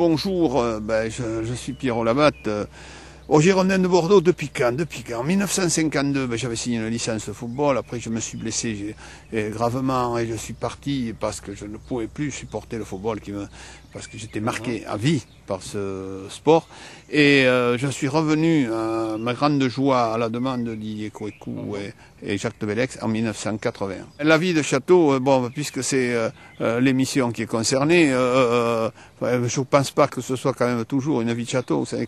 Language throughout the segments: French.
bonjour, je suis Pierrot Labatte. Au Girondins de Bordeaux depuis quand? En 1952, j'avais signé une licence de football. Après, je me suis blessé gravement et je suis parti parce que je ne pouvais plus supporter le football parce que j'étais marqué à vie par ce sport. Et je suis revenu à ma grande joie à la demande de Didier Kouékou et Jacques de Belex en 1980. La vie de Château, puisque c'est l'émission qui est concernée, je ne pense pas que ce soit quand même toujours une vie de château. Vous savez,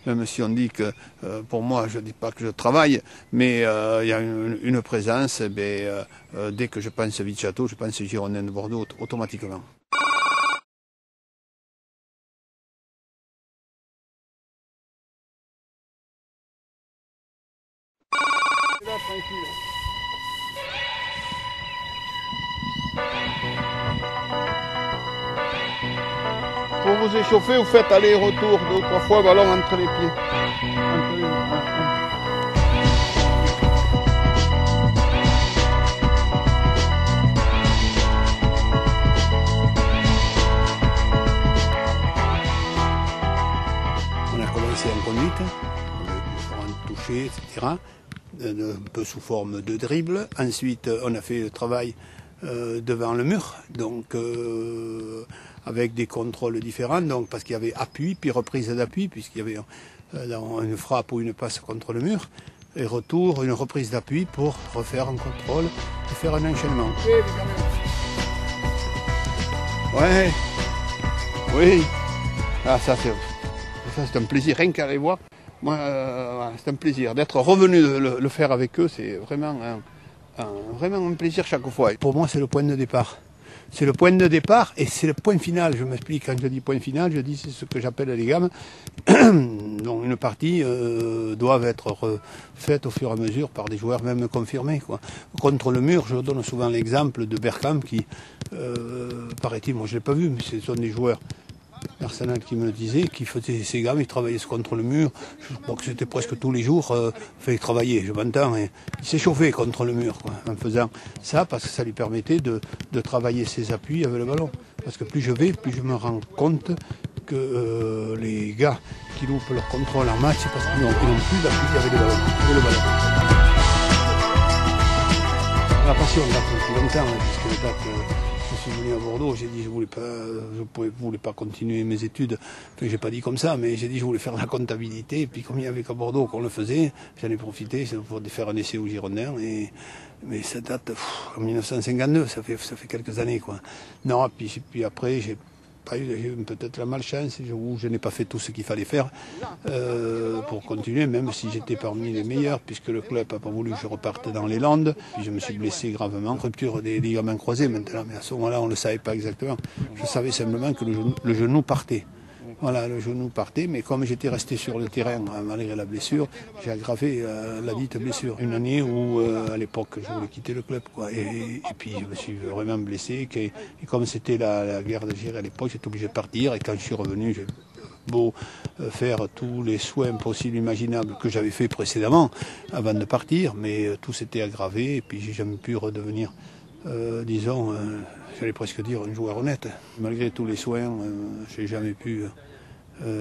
même si on dit que pour moi, je ne dis pas que je travaille, mais il y a une présence. Dès que je pense vie de château, je pense Girondins de Bordeaux automatiquement. Là, tranquille. Pour vous échauffer, vous faites aller-retour 2 ou 3 fois ballon entre les pieds. On a commencé en conduite, différents touchés, etc. Un peu sous forme de dribble. Ensuite, on a fait le travail devant le mur, donc avec des contrôles différents, donc parce qu'il y avait appui, puis reprise d'appui, puisqu'il y avait une frappe ou une passe contre le mur, et retour, une reprise d'appui pour refaire un contrôle et faire un enchaînement. Ouais, oui, ah, ça c'est un plaisir, rien qu'à les voir. Moi, c'est un plaisir d'être revenu le faire avec eux, c'est vraiment un plaisir chaque fois. Pour moi, c'est le point de départ. C'est le point de départ et c'est le point final. Je m'explique, quand je dis point final, je dis c'est ce que j'appelle les gammes. Donc une partie doivent être faites au fur et à mesure par des joueurs même confirmés, quoi. Contre le mur, je donne souvent l'exemple de Bergkamp qui, paraît-il, moi je ne l'ai pas vu, mais ce sont des joueurs Arsenal qui me le disait, qui faisait ses gammes, il travaillait contre le mur, je crois que c'était presque tous les jours, il travailler, je m'entends, et il s'échauffait contre le mur, quoi, en faisant ça, parce que ça lui permettait de travailler ses appuis avec le ballon. Parce que plus je vais, plus je me rends compte que les gars qui loupent leur contrôle en match, c'est parce qu'ils n'ont plus d'appui avec le ballon. La passion date depuis longtemps, puisque date... Je suis venu à Bordeaux, j'ai dit je voulais pas continuer mes études, enfin j'ai pas dit comme ça, mais j'ai dit je voulais faire la comptabilité, et puis comme il y avait qu'à Bordeaux qu'on le faisait, j'en ai profité pour faire un essai aux Girondins, mais ça date en 1952, ça fait quelques années, quoi. Non, puis après j'ai eu peut-être la malchance où je n'ai pas fait tout ce qu'il fallait faire pour continuer, même si j'étais parmi les meilleurs, puisque le club n'a pas voulu que je reparte dans les Landes. Puis je me suis blessé gravement, rupture des ligaments croisés maintenant, mais à ce moment-là on ne le savait pas exactement. Je savais simplement que le genou partait. Voilà, le genou partait, mais comme j'étais resté sur le terrain malgré la blessure, j'ai aggravé la dite blessure. Une année où, à l'époque, je voulais quitter le club, quoi. Et puis, je me suis vraiment blessé. Et comme c'était la guerre d'Algérie à l'époque, j'étais obligé de partir. Et quand je suis revenu, j'ai beau faire tous les soins possibles, imaginables que j'avais fait précédemment, avant de partir, mais tout s'était aggravé. Et puis, j'ai jamais pu redevenir, disons, j'allais presque dire, un joueur honnête. Malgré tous les soins, j'ai jamais pu...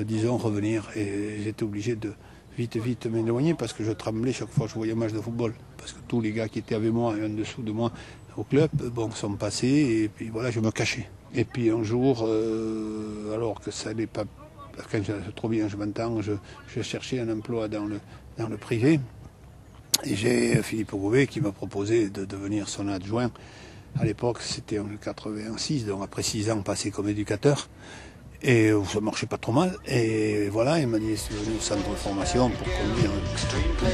disons, revenir, et j'étais obligé de vite m'éloigner parce que je tremblais chaque fois que je voyais un match de football, parce que tous les gars qui étaient avec moi et en dessous de moi au club, sont passés, et puis voilà, je me cachais. Et puis un jour, alors que ça n'allait pas, quand je trop bien, je m'entends, je cherchais un emploi dans le privé, et j'ai Philippe Gouvet qui m'a proposé de devenir son adjoint. À l'époque, c'était en 86, donc après 6 ans passés comme éducateur. Et ça marchait pas trop mal, et voilà, il m'a dit c'est venu au centre de formation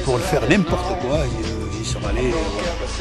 pour le faire n'importe quoi, j'y serais allé.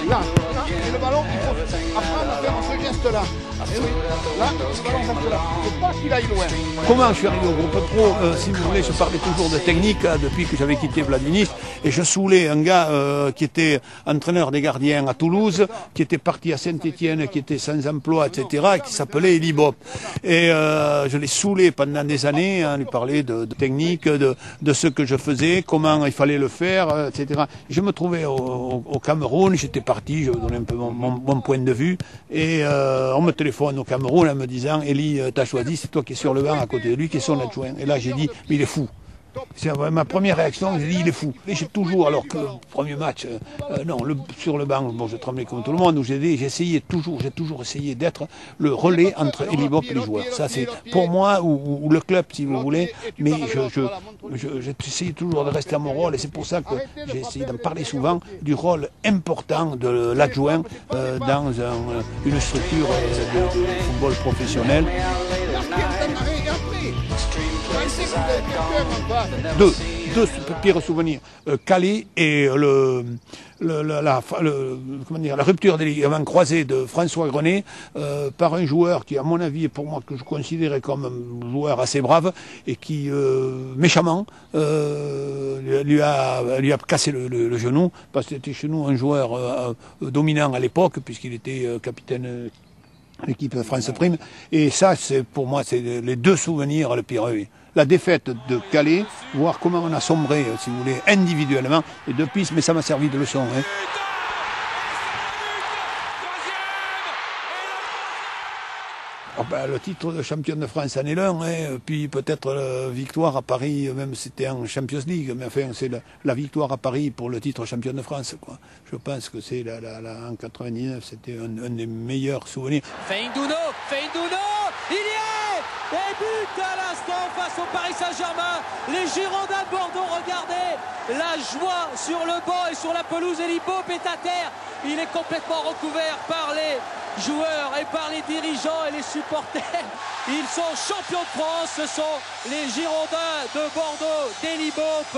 Voilà. Là, c'est le ballon qu'il faut apprendre à faire ce geste-là. Et oui, là, le ballon comme cela. Il ne faut pas qu'il aille loin. Comment je suis arrivé au groupe pro, si vous voulez, je parlais toujours de technique depuis que j'avais quitté Vladimir, et je saoulais un gars qui était entraîneur des gardiens à Toulouse, qui était parti à Saint-Étienne, qui était sans emploi, etc., et qui s'appelait Eli Bob. Et je l'ai saoulé pendant des années, hein, lui parler de technique, de ce que je faisais, comment il fallait le faire, etc. Je me trouvais au au Cameroun, j'étais parti, je vais vous donner un peu mon point de vue, et on me téléphone au Cameroun en me disant, Elie, t'as choisi, c'est toi qui es sur le banc à côté de lui, qui est son adjoint. Et là j'ai dit, mais il est fou. C'est ma première réaction, j'ai dit il est fou. Et j'ai toujours, alors que le premier match, sur le banc, bon, je tremblais comme tout le monde, où j'ai toujours essayé d'être le relais entre Elie Bopp et les joueurs. Ça c'est pour moi, ou le club si vous voulez, mais j'essayais toujours de rester à mon rôle, et c'est pour ça que j'ai essayé d'en parler souvent, du rôle important de l'adjoint dans une structure de football professionnel. Deux pires souvenirs. Calais et la rupture des ligaments croisés de François Grenet par un joueur qui, à mon avis, pour moi, que je considérais comme un joueur assez brave et qui, méchamment, lui a cassé le genou, parce que c'était chez nous un joueur dominant à l'époque, puisqu'il était capitaine l'équipe France Prime, et ça, c'est pour moi, c'est les deux souvenirs le pire. Oui. La défaite de Calais, voir comment on a sombré, si vous voulez, individuellement, et depuis, mais ça m'a servi de leçon. Hein. Oh ben, le titre de champion de France en est l'un, hein, puis peut-être la victoire à Paris, même si c'était en Champions League, mais enfin c'est la victoire à Paris pour le titre champion de France, quoi. Je pense que c'est en 99, c'était un des meilleurs souvenirs. Feindouno, il y est! Et but à l'instant face au Paris Saint-Germain. Les Girondins de Bordeaux, regardez la joie sur le banc et sur la pelouse. Elie Bopp est à terre. Il est complètement recouvert par les joueurs et par les dirigeants et les supporters. Ils sont champions de France. Ce sont les Girondins de Bordeaux d'Elie Bopp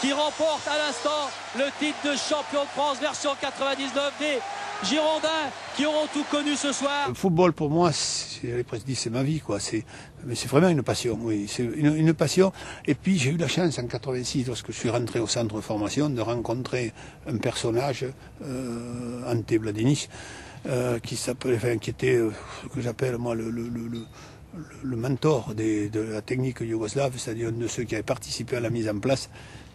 qui remportent à l'instant le titre de champion de France version 99 des Girondins qui auront tout connu ce soir. Le football pour moi, c'est ma vie, quoi. Mais c'est vraiment une passion, oui. C'est une passion. Et puis j'ai eu la chance en 86, lorsque je suis rentré au centre de formation, de rencontrer un personnage, Ante Mladenic, qui était ce que j'appelle moi le mentor de la technique yougoslave, c'est-à-dire un de ceux qui avaient participé à la mise en place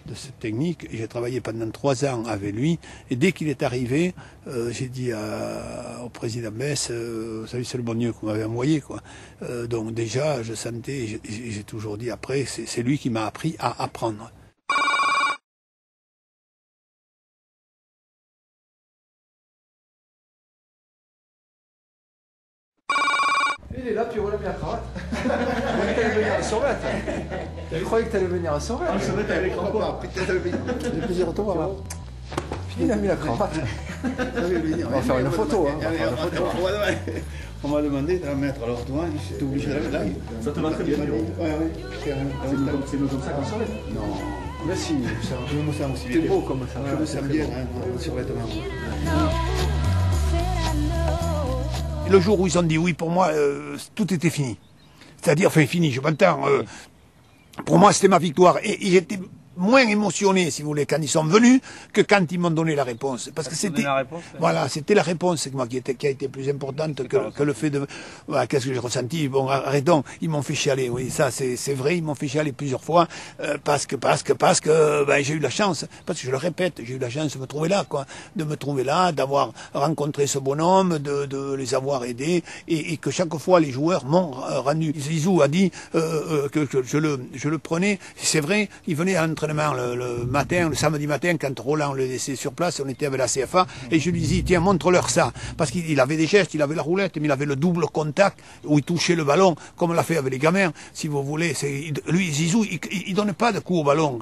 de cette technique. Et j'ai travaillé pendant 3 ans avec lui, et dès qu'il est arrivé, j'ai dit au président Metz, vous savez, c'est le bon Dieu qu'on m'avait envoyé, quoi. Donc déjà je sentais, j'ai toujours dit après, c'est lui qui m'a appris à apprendre. Il est là, puis on l'a mis à cravate. T'allais venir à Sorette. Je croyais que t'allais venir à Sorette. Ah, Sorette avec encore. J'ai plaisir à te voir. Puis il a mis la cravate. On va faire une photo. On m'a demandé de la mettre, alors toi, j'étais obligé de la mettre là. Ça te va très bien, Pierrot. C'est nous comme ça qu'on s'enlève. Non. Mais si, je me sens aussi bien. T'es beau comme ça. Je me sens bien, sur vêtements. Le jour où ils ont dit oui, pour moi, tout était fini. C'est-à-dire, enfin fini, je m'entends. Pour moi, c'était ma victoire. Et j'étais moins émotionné, si vous voulez, quand ils sont venus, que quand ils m'ont donné la réponse. Parce que c'était, voilà, c'était la réponse moi, qui a été plus importante que le fait de, voilà, qu'est-ce que j'ai ressenti. Bon, arrêtons, ils m'ont fait chialer, oui, ça c'est vrai, ils m'ont fait chialer plusieurs fois, parce que ben, j'ai eu la chance, parce que je le répète, j'ai eu la chance de me trouver là, quoi, de me trouver là, d'avoir rencontré ce bonhomme, de les avoir aidés, et que chaque fois les joueurs m'ont rendu. Zizou a dit que je le prenais, c'est vrai, il venait à l'entraînement le samedi matin, quand Roland le laissait sur place, on était avec la CFA, et je lui dis, tiens, montre-leur ça, parce qu'il avait des gestes, il avait la roulette, mais il avait le double contact, où il touchait le ballon, comme on l'a fait avec les gamins, si vous voulez. Lui, Zizou, il donne pas de coup au ballon,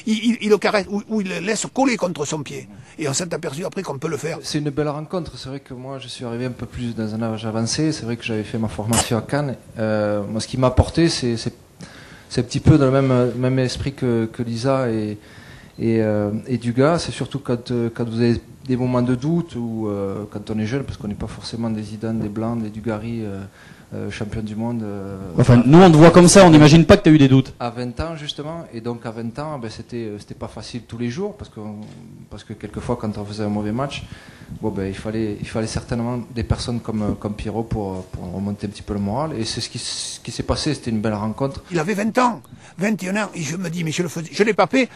il le caresse, ou il le laisse coller contre son pied, et on s'est aperçu après qu'on peut le faire. C'est une belle rencontre, c'est vrai que moi je suis arrivé un peu plus dans un âge avancé, c'est vrai que j'avais fait ma formation à Cannes, moi ce qui m'a apporté, c'est un petit peu dans le même esprit que Lisa et Dugas. C'est surtout quand vous avez des moments de doute ou quand on est jeune, parce qu'on n'est pas forcément des Zidane, des Blancs, des Dugarry, champions du monde. Enfin, nous on te voit comme ça, on n'imagine pas que tu as eu des doutes. À 20 ans justement, et donc à 20 ans, ben, c'était pas facile tous les jours, parce que quelquefois quand on faisait un mauvais match, bon, ben, il fallait certainement des personnes comme Pierrot pour remonter un petit peu le moral, et c'est ce qui s'est passé. C'était une belle rencontre. Il avait 20 ans, 21 ans, et je me dis, mais je l'ai pas fait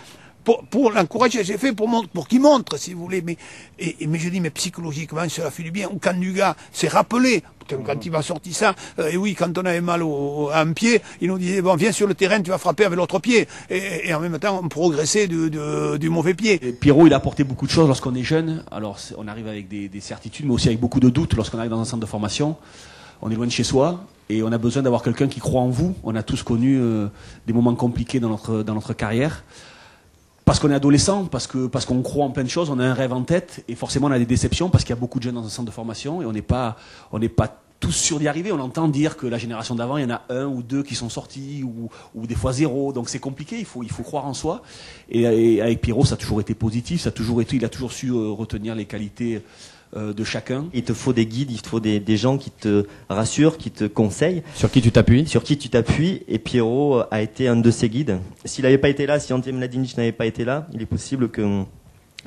pour l'encourager, j'ai fait pour qu'il montre, si vous voulez. Mais je dis, mais psychologiquement, cela fait du bien. Ou quand Dugas s'est rappelé, quand il m'a sorti ça, et oui, quand on avait mal à un pied, il nous disait, bon, viens sur le terrain, tu vas frapper avec l'autre pied. Et en même temps, on progressait du mauvais pied. Et Pierrot, il a apporté beaucoup de choses lorsqu'on est jeune. Alors, on arrive avec des certitudes, mais aussi avec beaucoup de doutes lorsqu'on arrive dans un centre de formation. On est loin de chez soi et on a besoin d'avoir quelqu'un qui croit en vous. On a tous connu des moments compliqués dans notre carrière. Parce qu'on est adolescent, parce qu'on croit en plein de choses, on a un rêve en tête et forcément on a des déceptions parce qu'il y a beaucoup de jeunes dans un centre de formation et on n'est pas tous sûrs d'y arriver. On entend dire que la génération d'avant, il y en a 1 ou 2 qui sont sortis ou des fois 0. Donc c'est compliqué, il faut croire en soi. Et avec Pierrot, ça a toujours été positif, il a toujours su retenir les qualités de chacun. Il te faut des guides, il te faut des gens qui te rassurent, qui te conseillent. Sur qui tu t'appuies. Et Pierrot a été un de ces guides. S'il n'avait pas été là, si Ante Mladinic n'avait pas été là, il est possible que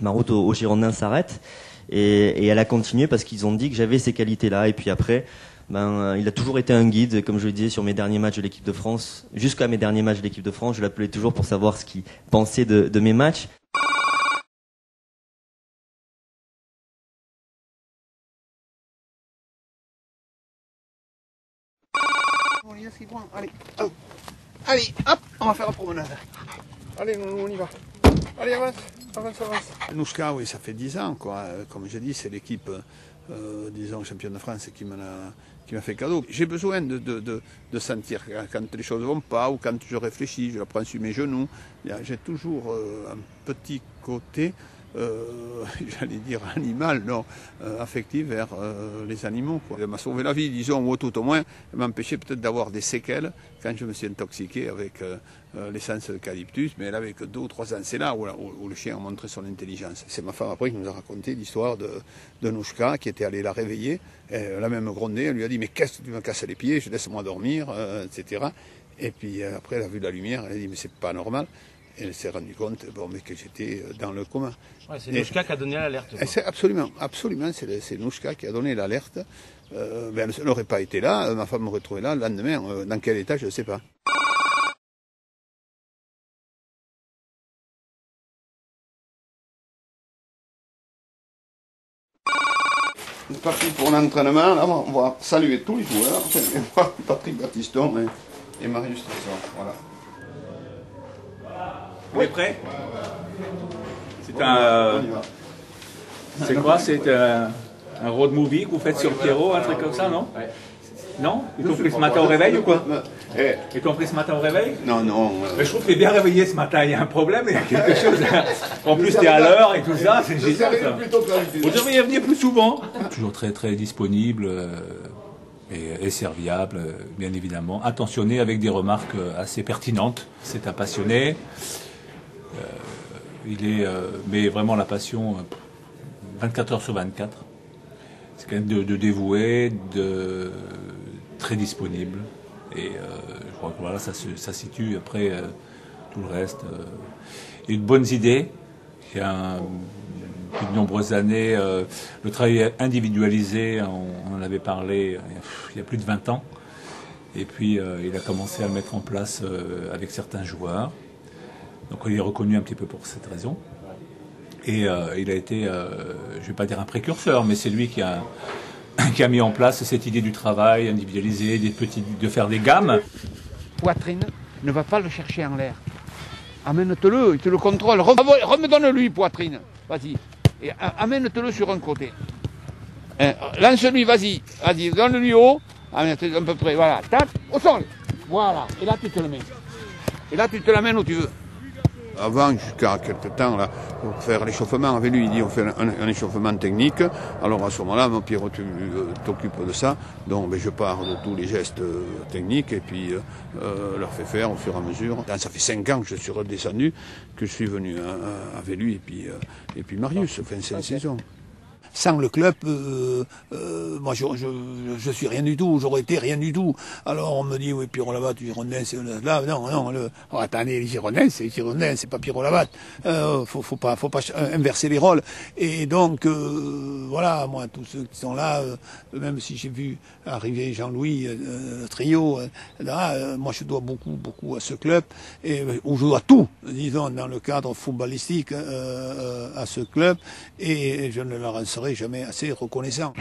ma route aux Girondins s'arrête. Et elle a continué parce qu'ils ont dit que j'avais ces qualités-là. Et puis après, il a toujours été un guide, comme je le disais sur mes derniers matchs de l'équipe de France. Jusqu'à mes derniers matchs de l'équipe de France, je l'appelais toujours pour savoir ce qu'il pensait de mes matchs. Allez, hop, on va faire la promenade. Allez, on y va. Allez, avance. Nouchka, oui, ça fait 10 ans, quoi. Comme je dis, c'est l'équipe, disons, championne de France qui m'a fait cadeau. J'ai besoin de sentir quand les choses ne vont pas ou quand je réfléchis, je la prends sur mes genoux. J'ai toujours un petit côté, j'allais dire animal, non, affectif vers les animaux, quoi. Elle m'a sauvé la vie, disons, ou tout au moins, elle m'a empêché peut-être d'avoir des séquelles quand je me suis intoxiqué avec l'essence d'eucalyptus, mais elle avait que 2 ou 3 ans. C'est là où le chien a montré son intelligence. C'est ma femme après qui nous a raconté l'histoire de Nouchka qui était allée la réveiller. Elle a même grondé, elle lui a dit, mais qu'est-ce que tu me casses les pieds, je laisse-moi dormir, etc. Et puis après elle a vu la lumière, elle a dit, mais c'est pas normal. Et elle s'est rendue compte que j'étais dans le coma. Ouais, c'est Nouchka qui a donné l'alerte. Absolument, c'est Nouchka qui a donné l'alerte. Elle n'aurait pas été là, ma femme m'aurait trouvé là le lendemain. Dans quel état, je ne sais pas. On est parti pour l'entraînement, là on va saluer tous les joueurs, Patrick Battiston et Marius Trésor, voilà. On est prêt? C'est un... C'est quoi? C'est un road movie que vous faites sur Pierrot, un truc comme ça, non? Non? Ils t'ont pris ce matin au réveil ou quoi? Ils t'ont pris ce matin au réveil? Non. Mais je trouve que tu es bien réveillé ce matin, il y a un problème, il y a quelque chose. En plus, tu es à l'heure et tout ça, c'est génial ça. Vous devriez venir plus souvent. Toujours très très disponible et serviable, bien évidemment. Attentionné avec des remarques assez pertinentes. C'est un passionné. Mais vraiment la passion 24 heures sur 24. C'est quelqu'un de dévoué, très disponible. Et je crois que voilà, ça situe après tout le reste. Il y a de bonnes idées. Il y a depuis de nombreuses années, le travail individualisé, on en avait parlé il y a plus de 20 ans. Et puis il a commencé à le mettre en place avec certains joueurs. Donc il est reconnu un petit peu pour cette raison. Et il a été, je ne vais pas dire un précurseur, mais c'est lui qui a mis en place cette idée du travail individualisé, de faire des gammes. Poitrine, ne va pas le chercher en l'air. Amène-te-le, il te le contrôle. Remets-donne-lui, poitrine. Vas-y. Et amène-te-le sur un côté. Lance-lui, vas-y, donne-lui haut. Amène-te à peu près, voilà. Tac, au sol. Voilà. Et là, tu te le mets. Et là, tu te l'amènes où tu veux. Avant, jusqu'à quelques temps, là, pour faire l'échauffement avec lui, il dit on fait un échauffement technique. Alors à ce moment-là, mon Pierrot, tu t'occupes de ça. Donc je pars de tous les gestes techniques et puis leur fais faire au fur et à mesure. Ça fait 5 ans que je suis redescendu, que je suis venu avec lui et puis Marius, enfin 5 saisons. sans le club, moi je suis rien du tout, j'aurais été rien du tout. Alors on me dit oui, Pierrot Labatte, Girondin, c'est là, non, attendez, les Girondins, c'est pas Pierrot Labatte. Faut pas inverser les rôles. Et donc voilà, moi tous ceux qui sont là, même si j'ai vu arriver Jean-Louis Trio, là, moi je dois beaucoup à ce club et où je dois tout, disons, dans le cadre footballistique à ce club, et je ne leur en serai jamais assez reconnaissant.